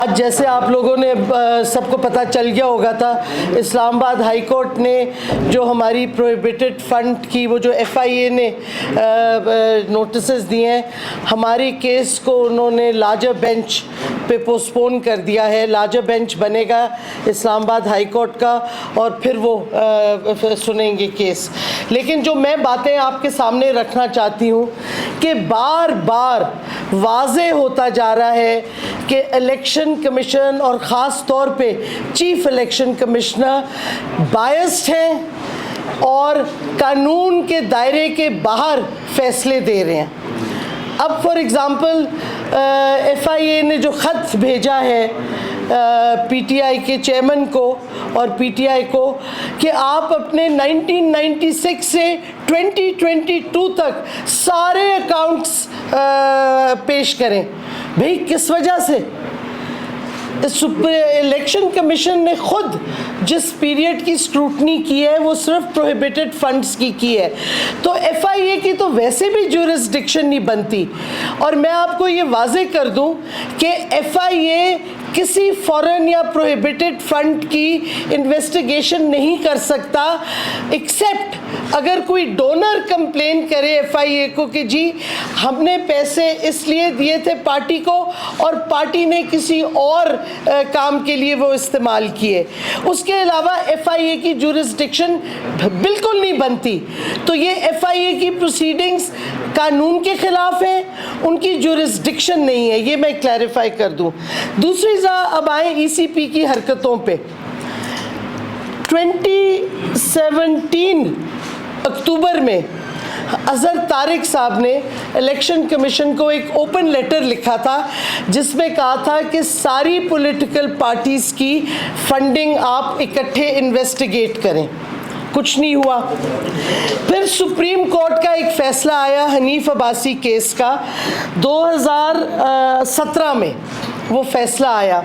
آج جیسے آپ لوگوں نے سب کو پتہ چل گیا ہوگا تھا، اسلام آباد ہائی کورٹ نے جو ہماری پروہیبٹڈ فنڈ کی وہ جو ایف آئی اے نے نوٹسز دیے ہیں، ہماری کیس کو انہوں نے لارجر بینچ پہ پوسٹپون کر دیا ہے. لارجر بینچ بنے گا اسلام آباد ہائی کورٹ کا اور پھر وہ سنیں گے کیس. لیکن جو میں باتیں آپ کے سامنے رکھنا چاہتی ہوں کہ بار بار واضح ہوتا جا رہا ہے کہ الیکشن کمیشن اور خاص طور پہ چیف الیکشن کمشنر بائسڈ ہیں اور قانون کے دائرے کے باہر فیصلے دے رہے ہیں. اب فار ایگزامپل ایف آئی اے نے جو خط بھیجا ہے پی ٹی آئی کے چیئرمین کو اور پی ٹی آئی کو کہ آپ اپنے 1996 سے 2022 تک سارے اکاؤنٹس پیش کریں. بھئی کس وجہ سے؟ الیکشن کمیشن نے خود جس پیریڈ کی اسکروٹنی کی ہے وہ صرف پروہیبٹڈ فنڈز کی ہے. تو ایف آئی اے کی تو ویسے بھی جورسڈکشن نہیں بنتی. اور میں آپ کو یہ واضح کر دوں کہ ایف آئی اے کسی فورن یا پروہیبٹڈ فنڈ کی انویسٹیگیشن نہیں کر سکتا ایکسیپٹ اگر کوئی ڈونر کمپلین کرے ایف آئی اے کو کہ جی ہم نے پیسے اس لیے دیے تھے پارٹی کو اور پارٹی نے کسی اور کام کے لیے وہ استعمال کیے. اس کے علاوہ ایف آئی اے کی جورسڈکشن بالکل نہیں بنتی. تو یہ ایف آئی اے کی پروسیڈنگز قانون کے خلاف ہیں، ان کی جورسڈکشن نہیں ہے. یہ میں کلیریفائی کر دوں. دوسری اب آئیں ای سی پی کی حرکتوں پہ. 2017 اکتوبر میں اظہر طارق صاحب نے الیکشن کمیشن کو ایک اوپن لیٹر لکھا تھا جس میں کہا تھا کہ ساری پولیٹیکل پارٹیز کی فنڈنگ آپ اکٹھے انویسٹیگیٹ کریں. کچھ نہیں ہوا. پھر سپریم کورٹ کا ایک فیصلہ آیا حنیف عباسی کیس کا 2017 میں وہ فیصلہ آیا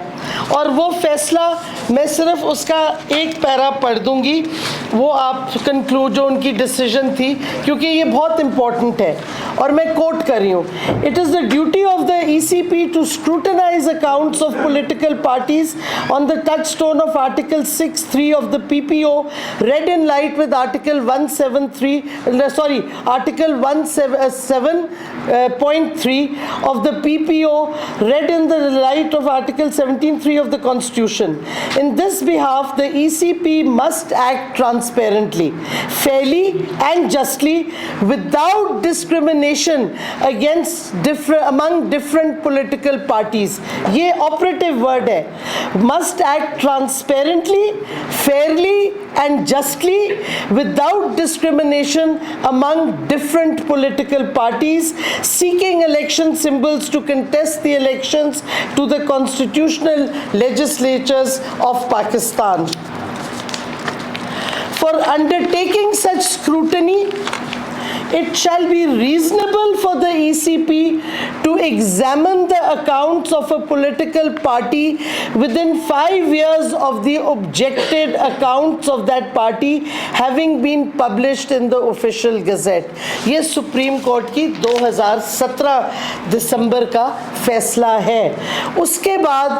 اور وہ فیصلہ میں صرف اس کا ایک پیرا پڑھ دوں گی. وہ آپ کنکلوڈ جو ان کی ڈیسیژن تھی کیونکہ یہ بہت امپورٹنٹ ہے اور میں کوٹ کر رہی ہوں. It is the duty of the E C P to scrutinize accounts of political parties on the touchstone of article 6(3) of the P P O read in light with article 107.3 of the PPO read in the light of article 17(3) of the constitution. In this behalf the ECP must act transparently, fairly and justly without discrimination among different political parties. یہ operative word ہے. Must act transparently, fairly and justly without discrimination among different political parties seeking election symbols to contest the elections to the constitutional legislatures of Pakistan. For undertaking such scrutiny, it shall be reasonable for the ECP to examine the accounts of a political party within 5 years of the objected accounts of that party having been published in the official gazette. یہ supreme court کی 2017 دسمبر کا فیصلہ ہے. اس کے بعد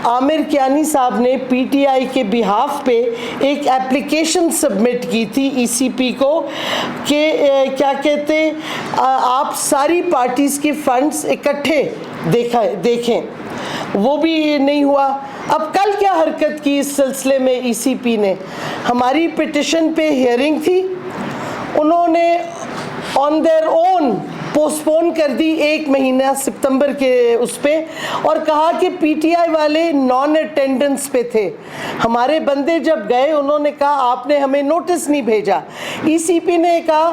عامر کیانی صاحب نے P T I کے بہاف پہ ایک اپلیکیشن سبمٹ کی تھی ای سی پی کو کہ کیا کہتے آپ ساری پارٹیز کی فنڈز اکٹھے دیکھیں. وہ بھی نہیں ہوا. اب کل کیا حرکت کی اس سلسلے میں ای سی پی نے؟ ہماری پٹیشن پہ ہیئرنگ تھی، انہوں نے آن دیئر اون پوسٹپون کر دی 1 مہینہ ستمبر کے اس پہ اور کہا کہ پی ٹی آئی والے نان اٹینڈنس پہ تھے. ہمارے بندے جب گئے انہوں نے کہا آپ نے ہمیں نوٹس نہیں بھیجا. ای سی پی نے کہا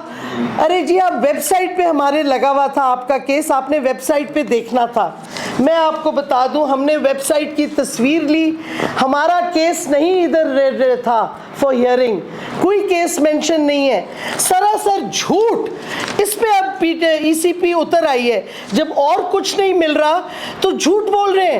ارے جی آپ ویب سائٹ پہ ہمارے لگا ہوا تھا آپ کا کیس، آپ نے ویب سائٹ پہ دیکھنا تھا. میں آپ کو بتا دوں ہم نے ویب سائٹ کی تصویر لی، ہمارا کیس نہیں ادھر تھا فار ہیئرنگ، کوئی کیس مینشن نہیں ہے. سراسر جھوٹ. اس پہ اب ای سی پی اتر آئی ہے. جب اور کچھ نہیں مل رہا تو جھوٹ بول رہے ہیں.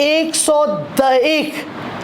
101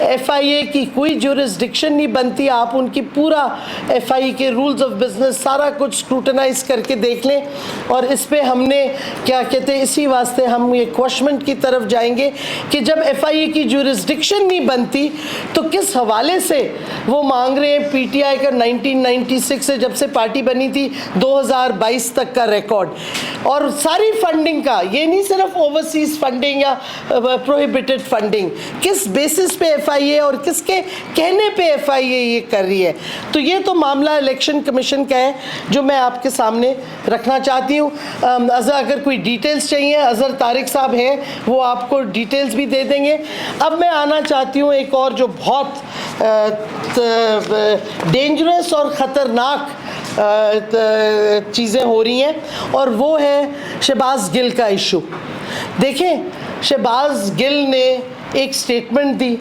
FIA کی کوئی جورسڈکشن نہیں بنتی. آپ ان کی پورا FIA کے رولز آف بزنس سارا کچھ اسکروٹنائز کر کے دیکھ لیں. اور اس پہ ہم نے کیا کہتے ہیں, اسی واسطے ہم یہ کوشمنٹ کی طرف جائیں گے کہ جب FIA کی جورسڈکشن نہیں بنتی تو کس حوالے سے وہ مانگ رہے ہیں PTI کا 1996 سے جب سے پارٹی بنی تھی 2022 تک کا ریکارڈ, اور ساری فنڈنگ کا, یہ نہیں صرف اوورسیز فنڈنگ یا پروہیبٹڈ فنڈنگ, کس بیسس پہ FIA اور کس کے کہنے پہ FIA یہ کر رہی ہے. تو یہ تو معاملہ الیکشن کمیشن کا ہے جو میں آپ کے سامنے رکھنا چاہتی ہوں. اگر کوئی ڈیٹیلز چاہیے, اظہر طارق صاحب ہیں, وہ آپ کو ڈیٹیلز بھی دے دیں گے. اب میں آنا چاہتی ہوں ایک اور جو بہت ڈینجرس اور خطرناک چیزیں ہو رہی ہیں, اور وہ ہے شہباز گل کا ایشو. دیکھیں, شہباز گل نے ایک سٹیٹمنٹ دی,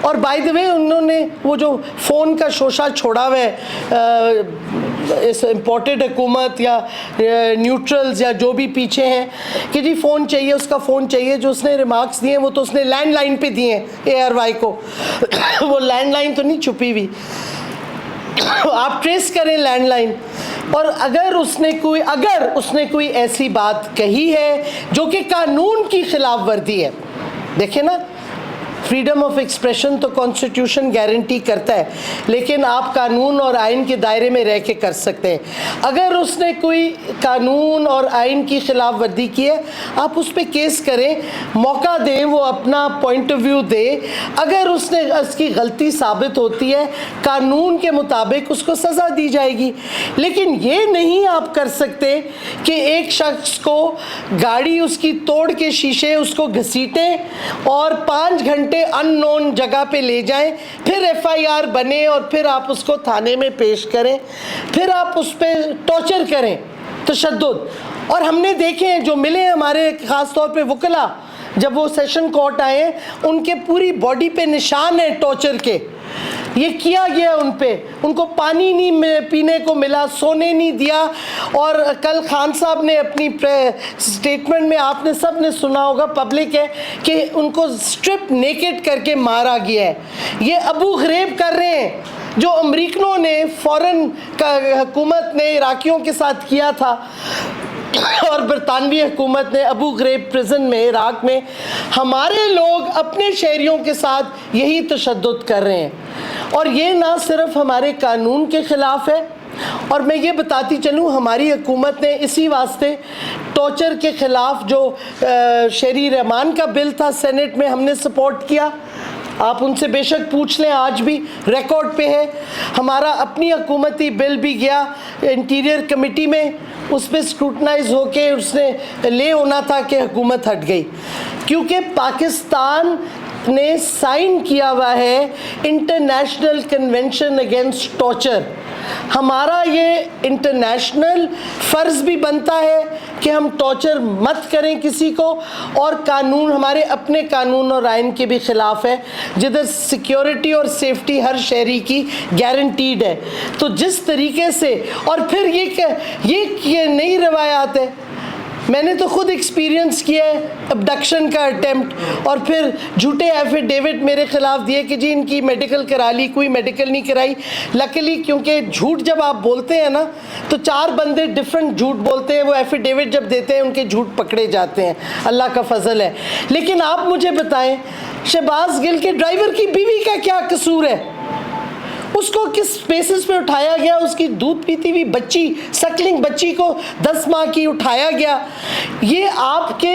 اور بائی دی وے انہوں نے وہ جو فون کا شوشہ چھوڑا ہوا ہے اس امپورٹڈ حکومت یا نیوٹرلز یا جو بھی پیچھے ہیں کہ جی فون چاہیے, اس کا فون چاہیے, جو اس نے ریمارکس دیے ہیں وہ تو اس نے لینڈ لائن پہ دیے ہیں ARY کو. وہ لینڈ لائن تو نہیں چھپی ہوئی, آپ ٹریس کریں لینڈ لائن. اور اگر اس نے کوئی ایسی بات کہی ہے جو کہ قانون کی خلاف ورزی ہے, دیکھیں نا, فریڈم آف ایکسپریشن تو کانسٹیٹیوشن گارنٹی کرتا ہے, لیکن آپ قانون اور آئین کے دائرے میں رہ کے کر سکتے ہیں. اگر اس نے کوئی قانون اور آئین کی خلاف ورزی کی ہے, آپ اس پہ کیس کریں, موقع دیں, وہ اپنا پوائنٹ آف ویو دے. اگر اس کی غلطی ثابت ہوتی ہے, قانون کے مطابق اس کو سزا دی جائے گی. لیکن یہ نہیں آپ کر سکتے کہ ایک شخص کو گاڑی اس کی توڑ کے شیشے اس کو گھسیٹیں اور 5 گھنٹے ان نون جگہ پہ لے جائیں, پھر FIR بنے اور پھر آپ اس کو تھانے میں پیش کریں, پھر آپ اس پہ ٹارچر کریں, تشدد. اور ہم نے دیکھے جو ملے ہمارے خاص طور پہ وکلا, جب وہ سیشن کورٹ آئے, ان کے پوری باڈی پہ نشان ہیں ٹارچر کے. یہ کیا گیا ان پہ, ان کو پانی نہیں پینے کو ملا, سونے نہیں دیا. اور کل خان صاحب نے اپنی سٹیٹمنٹ میں, آپ نے سب نے سنا ہوگا, پبلک ہے, کہ ان کو سٹرپ نیکڈ کر کے مارا گیا ہے. یہ ابو غریب کر رہے ہیں جو امریکنوں نے, فورن حکومت نے عراقیوں کے ساتھ کیا تھا, اور برطانوی حکومت نے ابو غریب پریزن میں عراق میں. ہمارے لوگ اپنے شہریوں کے ساتھ یہی تشدد کر رہے ہیں, اور یہ نہ صرف ہمارے قانون کے خلاف ہے, اور میں یہ بتاتی چلوں ہماری حکومت نے اسی واسطے ٹارچر کے خلاف جو شہری رحمان کا بل تھا سینٹ میں, ہم نے سپورٹ کیا. آپ ان سے بے شک پوچھ لیں, آج بھی ریکارڈ پہ ہے. ہمارا اپنی حکومتی بل بھی گیا انٹیریئر کمیٹی میں, اس پہ اسکروٹنائز ہو کے اس نے لے ہونا تھا کہ حکومت ہٹ گئی, کیونکہ پاکستان نے سائن کیا ہوا ہے انٹرنیشنل کنونشن اگینسٹ ٹارچر. ہمارا یہ انٹرنیشنل فرض بھی بنتا ہے کہ ہم ٹارچر مت کریں کسی کو, اور قانون, ہمارے اپنے قانون اور آئین کے بھی خلاف ہے, جدھر سیکیورٹی اور سیفٹی ہر شہری کی گارنٹیڈ ہے. تو جس طریقے سے, اور پھر یہ نئی روایات ہے, میں نے تو خود ایکسپیرینس کیا ہے ابڈکشن کا اٹیمپٹ, اور پھر جھوٹے ایفیڈیوٹ میرے خلاف دیے کہ جی ان کی میڈیکل کرا لی, کوئی میڈیکل نہیں کرائی. لکیلی کیونکہ جھوٹ جب آپ بولتے ہیں نا تو 4 بندے ڈیفرنٹ جھوٹ بولتے ہیں, وہ ایفیڈیوٹ جب دیتے ہیں ان کے جھوٹ پکڑے جاتے ہیں, اللہ کا فضل ہے. لیکن آپ مجھے بتائیں, شہباز گل کے ڈرائیور کی بیوی کا کیا قصور ہے؟ اس کو کس بیسس پہ اٹھایا گیا؟ اس کی دودھ پیتی ہوئی بچی, سکلنگ بچی کو 10 ماہ کی اٹھایا گیا. یہ آپ کے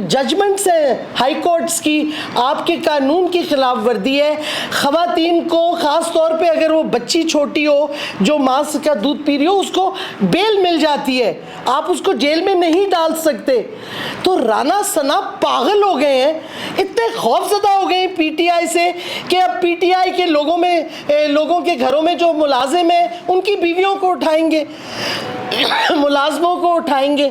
ججمنٹس ہیں ہائی کورٹس کی, آپ کے قانون کی خلاف ورزی ہے. خواتین کو خاص طور پہ اگر وہ بچی چھوٹی ہو جو ماں کا دودھ پی رہی ہو, اس کو بیل مل جاتی ہے, آپ اس کو جیل میں نہیں ڈال سکتے. تو رانا ثنا پاگل ہو گئے ہیں, اتنے خوف زدہ ہو گئے ہیں PTI سے کہ اب PTI کے لوگوں کے گھروں میں جو ملازم ہیں ان کی بیویوں کو اٹھائیں گے, ملازموں کو اٹھائیں گے.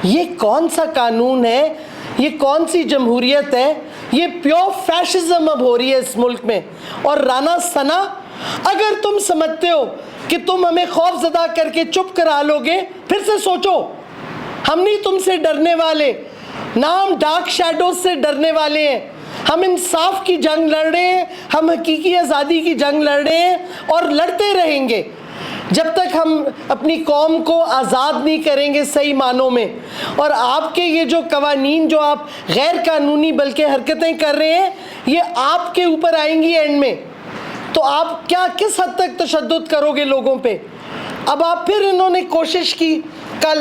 یہ کون سا قانون ہے؟ یہ کون سی جمہوریت ہے؟ یہ پیور فیشزم اب ہو رہی ہے اس ملک میں. اور رانا ثنا, اگر تم سمجھتے ہو کہ تم ہمیں خوف زدہ کر کے چپ کرا لو گے, پھر سے سوچو, ہم نہیں تم سے ڈرنے والے, نہ ہم ڈارک شیڈوز سے ڈرنے والے ہیں. ہم انصاف کی جنگ لڑ رہے ہیں, ہم حقیقی آزادی کی جنگ لڑ رہے ہیں اور لڑتے رہیں گے جب تک ہم اپنی قوم کو آزاد نہیں کریں گے صحیح معنوں میں. اور آپ کے یہ جو قوانین جو آپ غیر قانونی بلکہ حرکتیں کر رہے ہیں, یہ آپ کے اوپر آئیں گی اینڈ میں. تو آپ کیا کس حد تک تشدد کرو گے لوگوں پہ؟ اب آپ پھر انہوں نے کوشش کی کل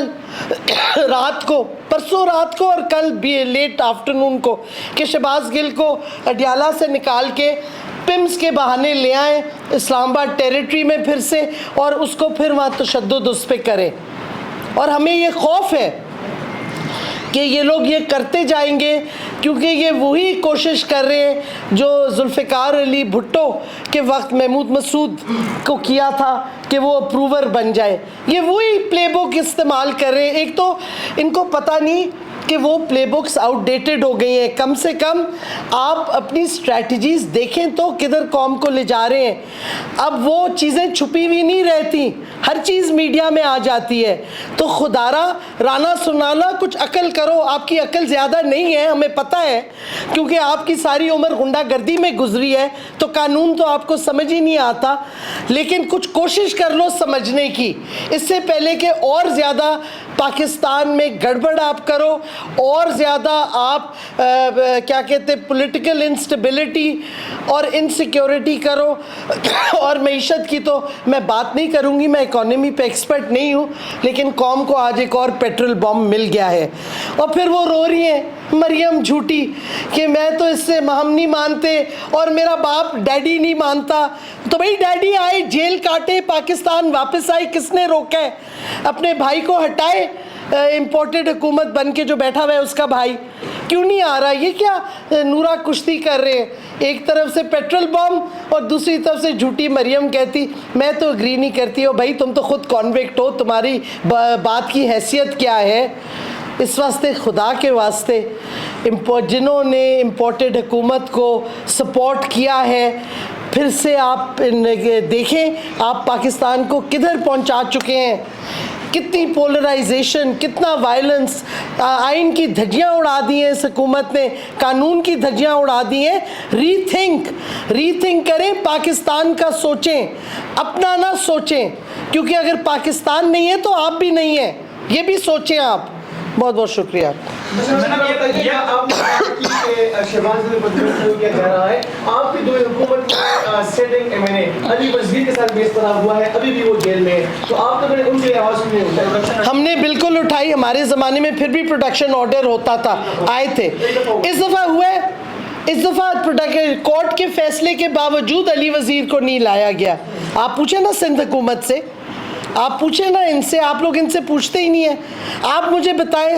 رات کو, پرسوں رات کو اور کل بھی لیٹ آفٹرنون کو, کہ شہباز گل کو اڈیالہ سے نکال کے پمس کے بہانے لے آئیں اسلام آباد ٹیریٹری میں پھر سے, اور اس کو پھر وہاں تشدد اس پہ کریں. اور ہمیں یہ خوف ہے کہ یہ لوگ یہ کرتے جائیں گے, کیونکہ یہ وہی کوشش کر رہے ہیں جو ذوالفقار علی بھٹو کے وقت محمود مسعود کو کیا تھا کہ وہ اپروور بن جائے. یہ وہی پلے بک استعمال کر رہے ہیں. ایک تو ان کو پتہ نہیں کہ وہ پلے بکس آؤٹ ڈیٹڈ ہو گئی ہیں. کم سے کم آپ اپنی اسٹریٹجیز دیکھیں تو کدھر قوم کو لے جا رہے ہیں. اب وہ چیزیں چھپی ہوئی نہیں رہتی, ہر چیز میڈیا میں آ جاتی ہے. تو خدارا رانا سنانا کچھ عقل کرو. آپ کی عقل زیادہ نہیں ہے, ہمیں پتہ ہے, کیونکہ آپ کی ساری عمر غنڈہ گردی میں گزری ہے, تو قانون تو آپ کو سمجھ ہی نہیں آتا. لیکن کچھ کوشش کر لو سمجھنے کی, اس سے پہلے کہ اور زیادہ پاکستان میں گڑبڑ آپ کرو, اور زیادہ آپ کیا کہتے ہیں پولیٹیکل انسٹیبلٹی اور انسیکیورٹی کرو. اور معیشت کی تو میں بات نہیں کروں گی, میں اکانومی پہ ایکسپرٹ نہیں ہوں, لیکن قوم کو آج ایک اور پیٹرول بم مل گیا ہے. اور پھر وہ رو رہی ہیں مریم جھوٹی کہ میں تو اس سے ہم نہیں مانتے اور میرا باپ ڈیڈی نہیں مانتا. تو بھائی ڈیڈی آئے جیل کاٹے, پاکستان واپس آئی, کس نے روکا ہے؟ اپنے بھائی کو ہٹائے, امپورٹڈ حکومت بن کے جو بیٹھا ہوا ہے اس کا بھائی کیوں نہیں آ رہا؟ یہ کیا نورا کشتی کر رہے ہیں, ایک طرف سے پیٹرول بم اور دوسری طرف سے جھوٹی مریم کہتی میں تو اگری نہیں کرتی. ہو بھائی تم تو خود کانوکٹ ہو, تمہاری بات کی حیثیت کیا ہے؟ اس واسطے خدا کے واسطے جنہوں نے امپورٹڈ حکومت کو سپورٹ کیا ہے, پھر سے آپ دیکھیں آپ پاکستان کو کدھر پہنچا چکے ہیں. کتنی پولرائزیشن, کتنا وائلنس, آئین کی دھجیاں اڑا دی ہیں اس حکومت نے, قانون کی دھجیاں اڑا دی ہیں. ری تھنک کریں, پاکستان کا سوچیں, اپنا نہ سوچیں, کیونکہ اگر پاکستان نہیں ہے تو آپ بھی نہیں ہیں, یہ بھی سوچیں آپ. بہت بہت شکریہ. آپ کی دو حکومت سیٹنگ ایم این اے علی وزیر کے ساتھ بیس طرح ہوا ہے, ابھی بھی وہ جیل میں ہے, تو آپ نے ان کی آواز نہیں اٹھائی؟ ہم نے بالکل اٹھائی. ہمارے زمانے میں پھر بھی پروڈکشن آرڈر ہوتا تھا, آئے تھے. اس دفعہ ہوئے, اس دفعہ کورٹ کے فیصلے کے باوجود علی وزیر کو نہیں لایا گیا. آپ پوچھیں نا سندھ حکومت سے, آپ پوچھیں نا ان سے, آپ لوگ ان سے پوچھتے ہی نہیں ہیں. آپ مجھے بتائیں,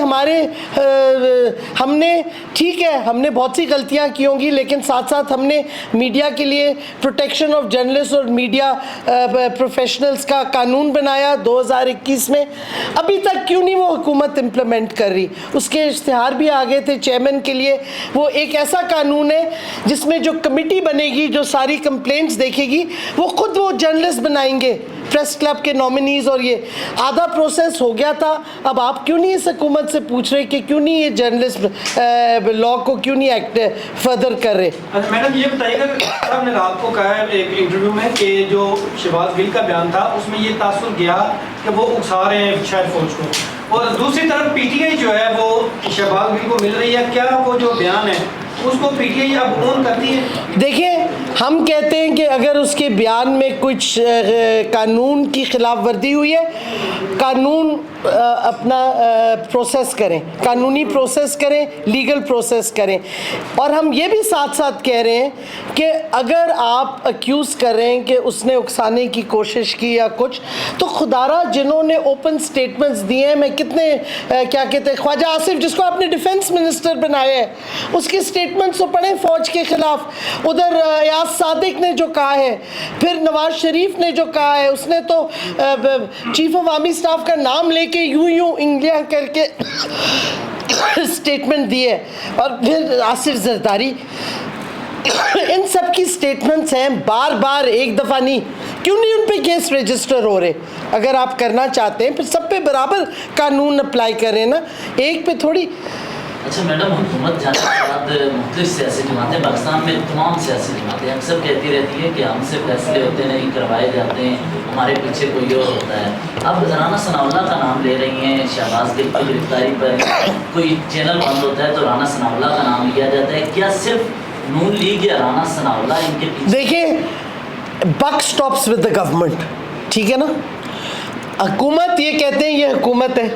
ہم نے ٹھیک ہے ہم نے بہت سی غلطیاں کی ہوں گی, لیکن ساتھ ساتھ ہم نے میڈیا کے لیے پروٹیکشن آف جرنلسٹ اور میڈیا پروفیشنلز کا قانون بنایا 2021 میں. ابھی تک کیوں نہیں وہ حکومت امپلیمنٹ کر رہی؟ اس کے اشتہار بھی آ گئے تھے چیئرمین کے لیے. وہ ایک ایسا قانون ہے جس میں جو کمیٹی بنے گی جو ساری کمپلینٹس دیکھے گی, وہ خود وہ جرنلسٹ بنائیں گے, پریس کلب کے نامنیز, اور یہ آدھا پروسیس ہو گیا تھا. اب آپ کیوں نہیں اس حکومت سے پوچھ رہے کہ کیوں نہیں یہ جرنلسٹ لا کو کیوں نہیں ایکٹ فردر کر رہے؟ میڈم یہ بتائیے گا, صاحب نے رات کو کہا ہے ایک انٹرویو میں کہ جو شہباز گل کا بیان تھا اس میں یہ تاثر گیا کہ وہ اکسا رہے ہیں شاید فوج کو, اور دوسری طرف پی ٹی آئی جو ہے وہ شہباز گل کو مل رہی ہے, کیا وہ جو بیان ہے اس کو پی ٹی آئی اب اون کرتی ہے؟ دیکھیں, ہم کہتے ہیں کہ اگر اس کے بیان میں کچھ قانون کی خلاف ورزی ہوئی ہے, قانون اپنا پروسیس کریں, قانونی پروسیس کریں, لیگل پروسیس کریں. اور ہم یہ بھی ساتھ ساتھ کہہ رہے ہیں کہ اگر آپ اکیوز کر رہے ہیں کہ اس نے اکسانے کی کوشش کی یا کچھ, تو خدارہ جنہوں نے اوپن سٹیٹمنٹس دیے ہیں, میں کتنے کیا کہتے ہیں, خواجہ آصف جس کو آپ نے ڈیفنس منسٹر بنایا ہے, اس کی سٹیٹمنٹس تو پڑھیں فوج کے خلاف. ادھر ایاز صادق نے جو کہا ہے, پھر نواز شریف نے جو کہا ہے, اس نے تو چیف آف آرمی اسٹاف کا نام لے کے یوں انگلیاں کر کے سٹیٹمنٹ دی ہے. اور پھر آصف زرداری, ان سب کی سٹیٹمنٹس ہیں بار بار, ایک دفعہ نہیں. کیوں نہیں ان پہ کیس رجسٹر ہو رہے؟ اگر آپ کرنا چاہتے ہیں پھر سب پہ برابر قانون اپلائی کریں نا, ایک پہ تھوڑی. اچھا میڈم، حکومت جانے کے بعد مختلف سیاسی جماعتیں پاکستان میں تمام سیاسی جماعتیں اکثر کہتی رہتی ہیں کہ ہم سے فیصلے ہوتے نہیں کروائے جاتے ہیں، ہمارے پیچھے کوئی اور ہوتا ہے. اب رانا ثناء اللہ کا نام لے رہی ہیں، شہباز گل کی گرفتاری پر کوئی چینل بند ہوتا ہے تو رانا ثناء اللہ کا نام لیا جاتا ہے. کیا صرف نون لیگ یا رانا ثناء اللہ ان کے پیچھے؟ دیکھیں، بک سٹاپس ود دا گورنمنٹ، ٹھیک ہے نا. حکومت یہ کہتے ہیں یہ حکومت ہے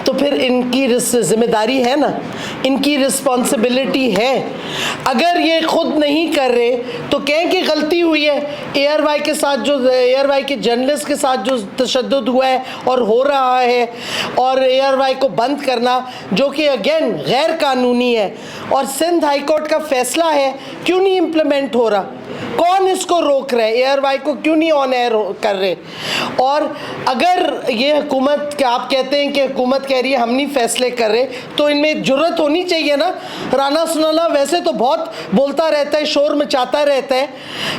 تو پھر ان کی ذمہ داری ہے نا، ان کی رسپانسبلٹی ہے. اگر یہ خود نہیں کر رہے تو کہیں کہ غلطی ہوئی ہے. اے آر وائی کے ساتھ جو اے آر وائی کے جرنلسٹ کے ساتھ جو تشدد ہوا ہے اور ہو رہا ہے، اور اے آر وائی کو بند کرنا جو کہ اگین غیر قانونی ہے، اور سندھ ہائی کورٹ کا فیصلہ ہے، کیوں نہیں امپلیمنٹ ہو رہا؟ کون اس کو روک رہے؟ اے آر وائی کو کیوں نہیں آن ایئر کر رہے؟ اور اگر یہ حکومت کہ آپ کہتے ہیں کہ حکومت کہہ رہی ہے ہم نہیں فیصلے کر رہے، تو ان میں جرت ہونی چاہیے نا. رانا ثناء اللہ ویسے تو بہت بولتا رہتا ہے، شور مچاتا رہتا ہے،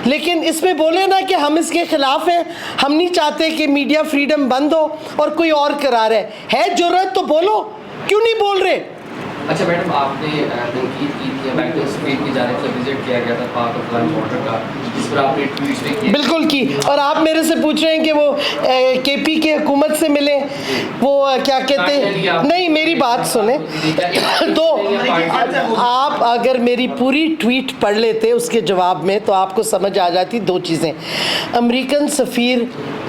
لیکن اس میں بولے نا کہ ہم اس کے خلاف ہیں، ہم نہیں چاہتے کہ میڈیا فریڈم بند ہو، اور کوئی اور کرا رہا ہے جرت تو بولو، کیوں نہیں بول رہے؟ اچھا میڈم، آپ نے تنقید کی تھی میڈیکل سفیر کی جانب سے وزٹ کیا گیا تھا پاک افغان بارڈر کا، جس پر آپ نے ٹویٹ بھی کیا. بالکل کی. اور آپ میرے سے پوچھ رہے ہیں کہ وہ کے پی کے حکومت سے ملے، وہ کیا کہتے ہیں؟ نہیں، میری بات سنیں تو آپ اگر میری پوری ٹویٹ پڑھ لیتے اس کے جواب میں تو آپ کو سمجھ آ جاتی دو چیزیں. امریکن سفیر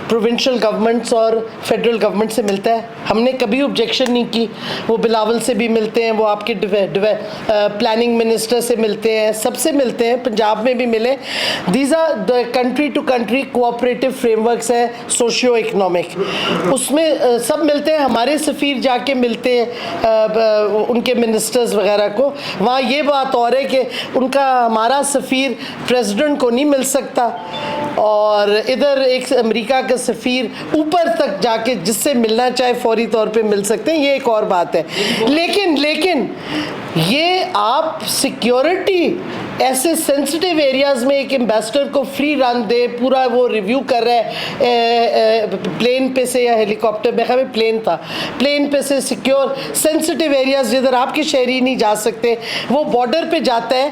پروونشل گورنمنٹس اور فیڈرل گورنمنٹ سے ملتا ہے، ہم نے کبھی آبجیکشن نہیں کی. وہ بلاول سے بھی ملتے ہیں، وہ آپ کے پلاننگ منسٹر سے ملتے ہیں، سب سے ملتے ہیں، پنجاب میں بھی ملے. These are the country to country cooperative frameworks ہیں سوشیو اکنامک، اس میں سب ملتے ہیں. ہمارے سفیر جا کے ملتے ہیں ان کے منسٹرز وغیرہ کو. وہاں یہ بات اور ہے کہ ان کا ہمارا سفیر پریزیڈنٹ کو نہیں مل سکتا، اور ادھر ایک امریکہ کا سفیر اوپر تک جا کے جس سے ملنا چاہے فوری طور پہ مل سکتے ہیں، یہ ایک اور بات ہے. لیکن یہ آپ سیکیورٹی ایسے سینسٹیو ایریاز میں ایک ایمبیسڈر کو فری رن دے، پورا وہ ریویو کر رہا ہے پلین پہ سے یا ہیلی کاپٹر میں، خیر پلین تھا، پلین پہ سے سیکیور سینسٹیو ایریاز جدھر آپ کے شہری نہیں جا سکتے، وہ بارڈر پہ جاتا ہے.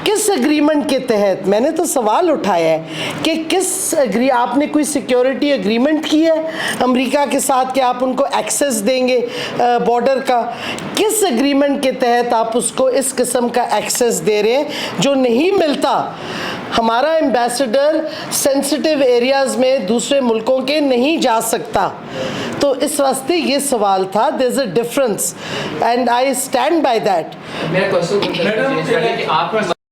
کس اگریمنٹ کے تحت؟ میں نے تو سوال اٹھایا ہے کہ آپ نے کوئی سیکیورٹی اگریمنٹ کی ہے امریکہ کے ساتھ کہ آپ ان کو ایکسیس دیں گے بارڈر کا؟ کس اگریمنٹ کے تحت آپ اس کو اس قسم کا ایکسیس دے رہے ہیں جو نہیں ملتا؟ ہمارا ایمبیسڈر سینسٹیو ایریاز میں دوسرے ملکوں کے نہیں جا سکتا. تو اس واسطے یہ سوال تھا. There is a difference and I stand by that. میرا کوشچن